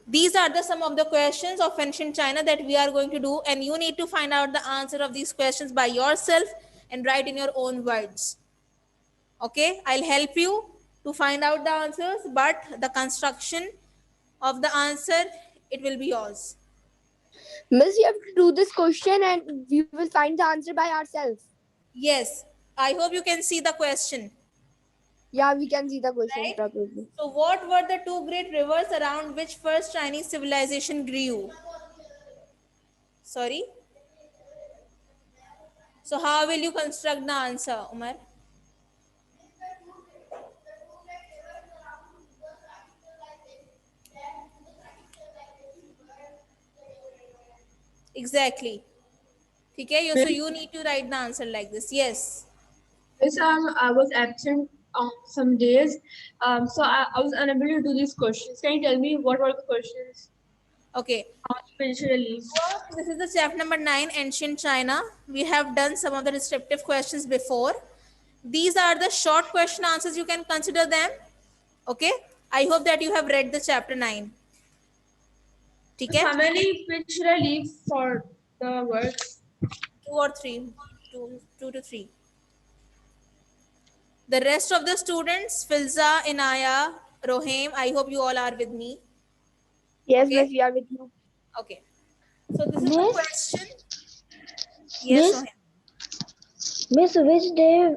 These are some of the questions of ancient China that we are going to do, and you need to find out the answer of these questions by yourself and write in your own words. Okay, I'll help you to find out the answers, but the construction of the answer, it will be yours. Miss, you have to do this question and we will find the answer by ourselves. Yes, I hope you can see the question. Yeah, we can see the question Right? properly. So, what were the two great rivers around which first Chinese civilization grew? Sorry. So, how will you construct the answer, Umar? Exactly. Okay, so you need to write the answer like this. Yes. Yes, I was absent on some days, so I was unable to do these questions. Can you tell me what were the questions? Okay. Spiritual relief. This is the chapter number 9, Ancient China. We have done some of the descriptive questions before. These are the short question answers. You can consider them. Okay. I hope that you have read the chapter 9. Okay. How many which relief for the words? 2 or 3. 2 to 3. The rest of the students, Filza, Inaya, Rohem, I hope you all are with me. Yes, Okay. Miss, we are with you. Okay. So this is the Miss, question. Yes, Rohem. Miss, which day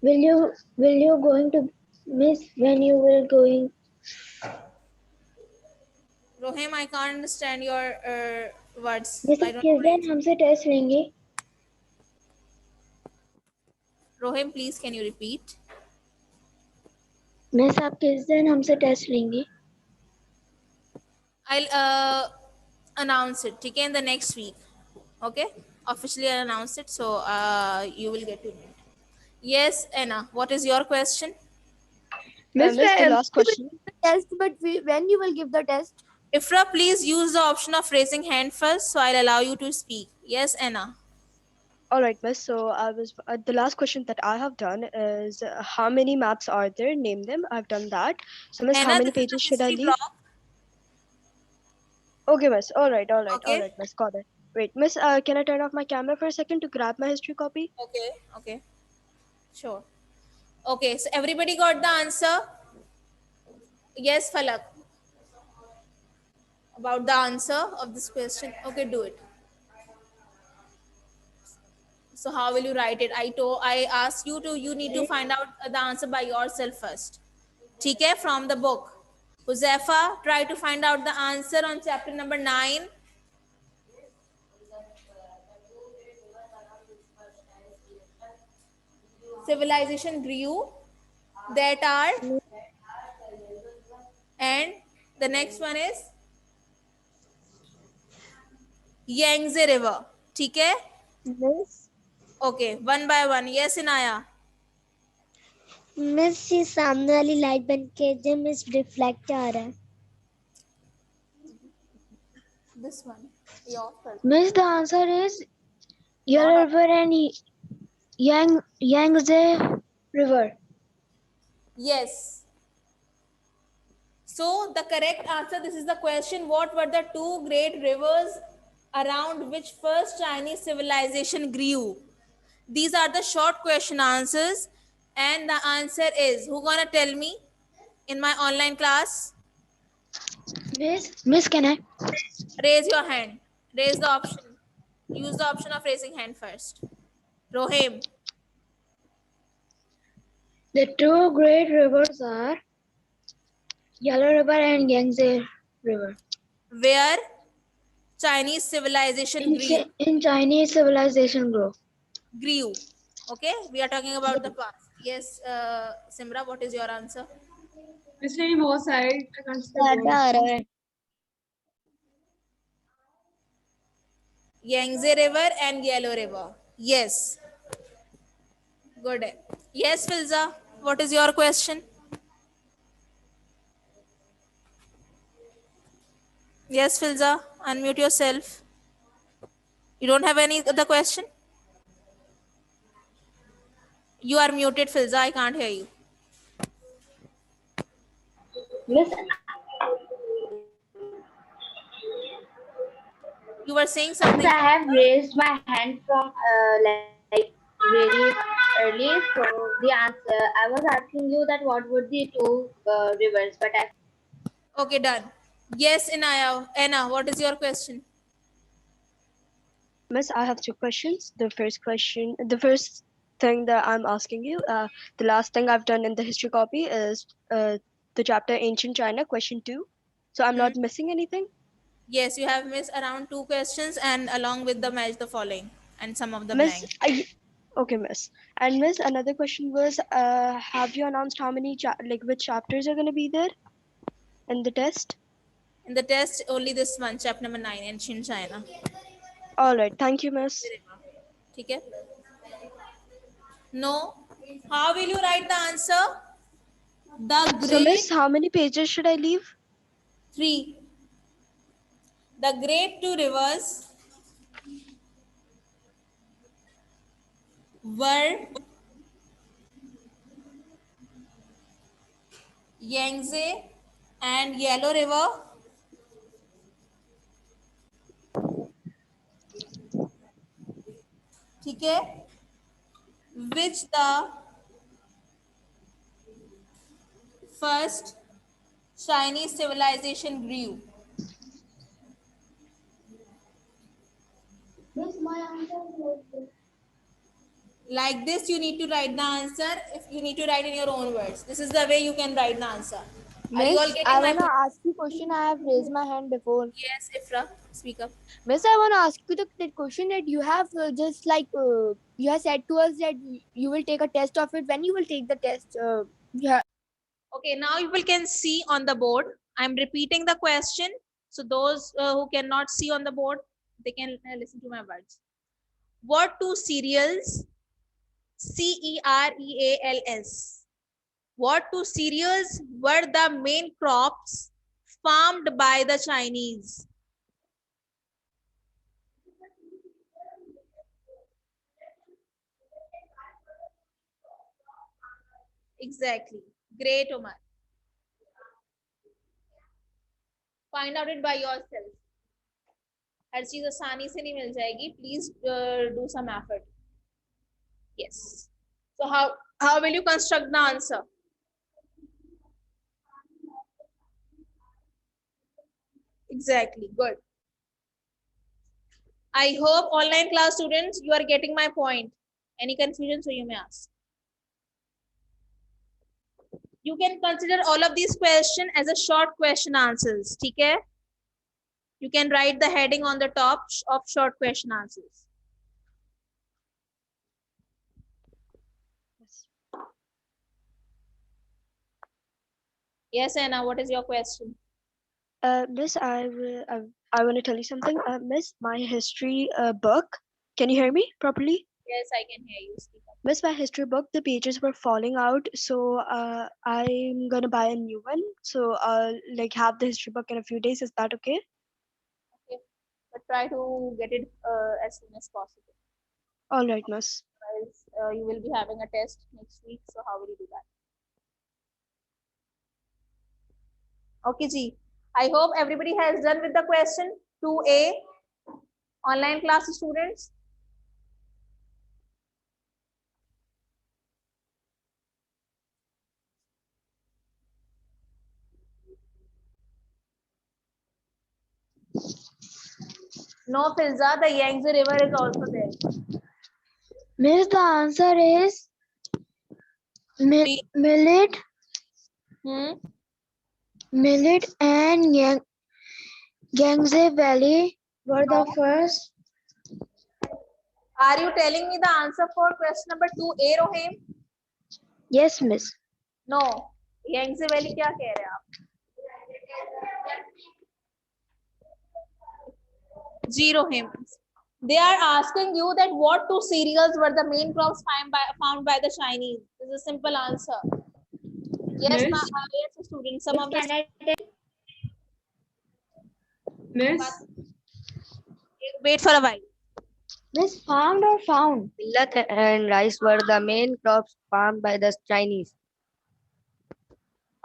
will you going to Miss when you will going? Rohem, I can't understand your words. Miss I आप don't किस know. दिन हमसे test लेंगे? Rohem, please can you repeat? Miss आप किस दिन हमसे test लेंगे? I'll announce it, okay, in the next week. Okay, officially I'll announce it, so you will get to know. Yes, Anna, what is your question? Miss, Miss, the last we will question. give the test, but when you will give the test? Ifra, please use the option of raising hand first, so I'll allow you to speak. Yes, Anna. All right, Miss. So I was the last question that I have done is how many maps are there? Name them. I've done that. So, Miss, how Anna, many this is the pages should I history leave? block. Okay, Miss. All right, Okay. Miss. Got it. Wait, Miss. Can I turn off my camera for a second to grab my history copy? Okay. Sure. Okay, so everybody got the answer? Yes, Falak. About the answer of this question. Okay, do it. So how will you write it? I asked you to, you need to find out the answer by yourself first. Okay, from the book. Huzefa, try to find out the answer on chapter number 9. Civilization grew, that are, and the next one is Yangtze River. Okay? Miss Okay, one by one. Yes, Inaya. Miss ये सामने वाली light बंद के जो miss reflect आ रहा है. This one. Your turn. Miss, the answer is Yellow River and Yangtze River. Yes. So the correct answer, this is the question, what were the two great rivers around which first Chinese civilization grew? These are the short question answers, and the answer is, who gonna tell me in my online class? Miss, can I? Raise your hand. Raise the option. Use the option of raising hand first. Rohem. The two great rivers are Yellow River and Yangtze River. Where Chinese civilization In Chinese civilization grew. Okay, we are talking about the past. Yes, Simra, what is your answer? Miss, maybe both side. I can't see the board. आ रहा है. Yangtze River and Yellow River. Yes. Good. Yes, Filza, what is your question? Yes, Filza, unmute yourself. You don't have any other question? You are muted, Filza. I can't hear you. Miss, You were saying Miss, something. I have raised my hand from like very early. So the answer I was asking you that what would the two rivers, but I Okay, done. Yes, Inaya. Anna, what is your question? Miss, I have two questions. The first thing that I'm asking you, the last thing I've done in the history copy is the chapter Ancient China, question 2. So I'm not missing anything. Yes, you have missed around 2 questions and along with the match the following and some of the Miss, blank. okay, Miss. And Miss, another question was, have you announced how many like which chapters are going to be there in the test? In the test, only this one, chapter number 9, Ancient China. All right, thank you, Miss. Okay? No. How will you write the answer? The So, Miss, great how many pages should I leave? 3. The great two rivers were Yangtze and Yellow River. ठीक है? Which the first Chinese civilization grew. Like this, you need to write the answer. If you need to write in your own words, this is the way you can write the answer. Are you all Miss, getting I my wanna point? ask you question. I have raised my hand before. Yes, Ifra, speak up. Miss, I wanna ask you that question that you have just like you have said to us that you will take a test of it. When you will take the test? Yeah. Okay, now people can see on the board. I'm repeating the question. So those who cannot see on the board, they can listen to my words. What two cereals? Cereals. What two cereals were the main crops farmed by the Chinese? Exactly. Great, Omar. Find out it by yourself. हर चीज आसानी से नहीं मिल जाएगी. Please do some effort. Yes. So how will you construct the answer? Exactly. Good. I hope online class students you are getting my point. Any confusion, so you may ask. You can consider all of these questions as a short question answers. Okay? You can write the heading on the top of short question answers. Yes, Anna, what is your question? Miss, I want to tell you something. Miss, my history book. Can you hear me properly? Yes, I can hear you. Speak up. Miss, my history book, the pages were falling out, so I'm gonna buy a new one. So I'll like have the history book in a few days. Is that okay? Okay. But try to get it as soon as possible. All right, Miss. Otherwise, you will be having a test next week. So how will you do that? Okay, Ji. I hope everybody has done with the question 2A. Online class students. No, Filza, the Yangtze River is also there. Miss, the answer is millet, millet and Yangtze Valley were the first. Are you telling me the answer for question number 2A, Rohim? Yes, Miss. No. Yangtze Valley क्या कह रहे हैं आप? जी, Rohim. They are asking you that what two cereals were the main crops found by the Chinese. This is a simple answer. Yes, Miss? yes, students. Some of the Can I Miss? wait for a while. Miss, farmed or found? Millet and rice were the main crops farmed by the Chinese.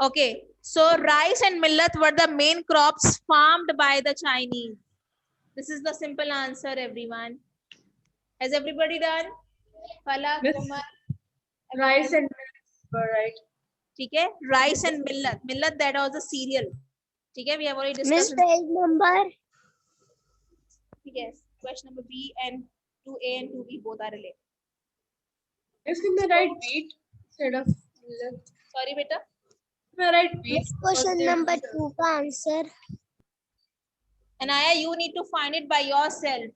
Okay, so rice and millet were the main crops farmed by the Chinese. This is the simple answer, everyone. Has everybody done? Falak, Miss, Umar, rice and millet were right. ठीक है? Rice and millet. Millet, that was a cereal. ठीक है? We have already Miss, discussed. page number. Yes. Question number B and 2A and 2B both are related. Isn't the right wheat instead of millet? Sorry, beta. The right wheat. Miss, question number 2 का answer. And Aya, you need to find it by yourself.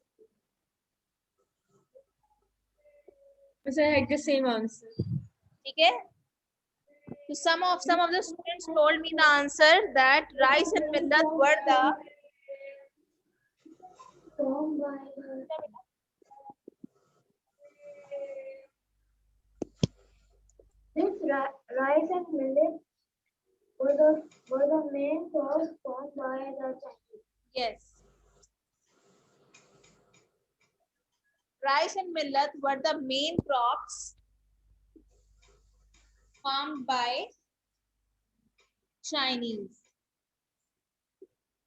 Miss, I had the same answer. ठीक है? So some of the students told me the answer that rice and millet were the Rice and millet were the main crops formed by the Chinese. yes. Rice and millet were the main crops farmed by Chinese.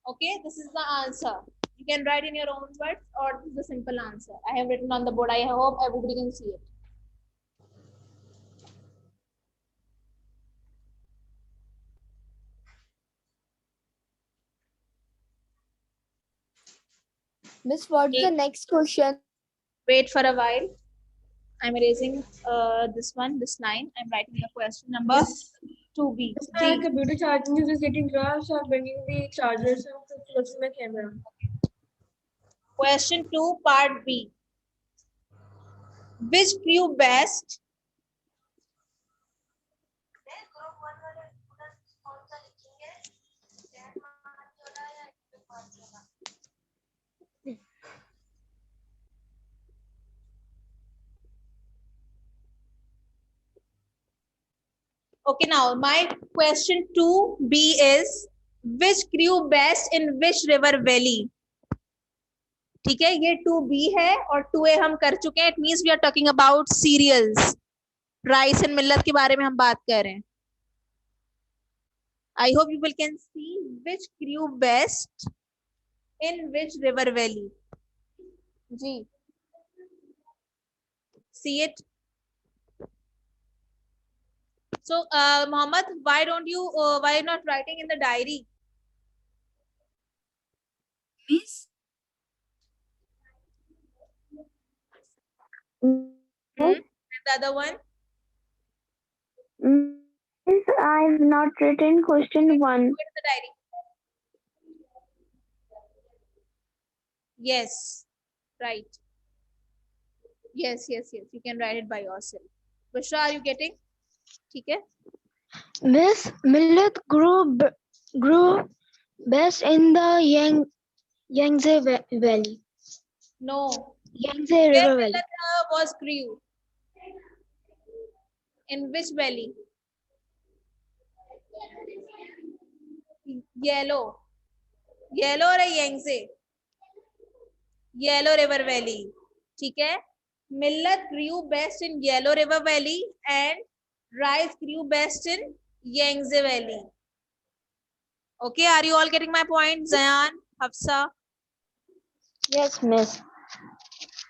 Okay, this is the answer. You can write in your own words or this is the simple answer. I have written on the board. I hope everybody can see it. Miss, what's the next question? Wait for a while. I'm erasing this line. I'm writing the question number 2B. My computer charging is just getting dry, so I'm bringing the charger so close to my camera. Question 2, part B. Which grew best? Okay, now my question 2B is which grew best in which river valley? ठीक है, ये 2B है और 2A हम कर चुके हैं. It means we are talking about cereals. Rice and millet के बारे में हम बात कर रहे हैं. I hope people can see which grew best in which river valley. Ji. See it? So, Mohammed, why why not writing in the diary? Miss? And the other one? Miss, I've not written question 1. Put in the diary. Yes, right. Yes. You can write it by yourself. Bushra, are you getting? ठीक है? Miss, millet grew best in the Yangtze Valley. No. Yangtze Where River Valley. millet was grew? In which valley? Yellow or Yangtze? Yellow River Valley. ठीक है? Millet grew best in Yellow River Valley and rice grew best in Yangtze Valley. Okay, are you all getting my point, Zayan, Hafsa? Yes, miss.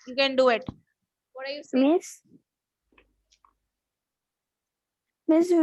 You can do it. What are you saying? Miss,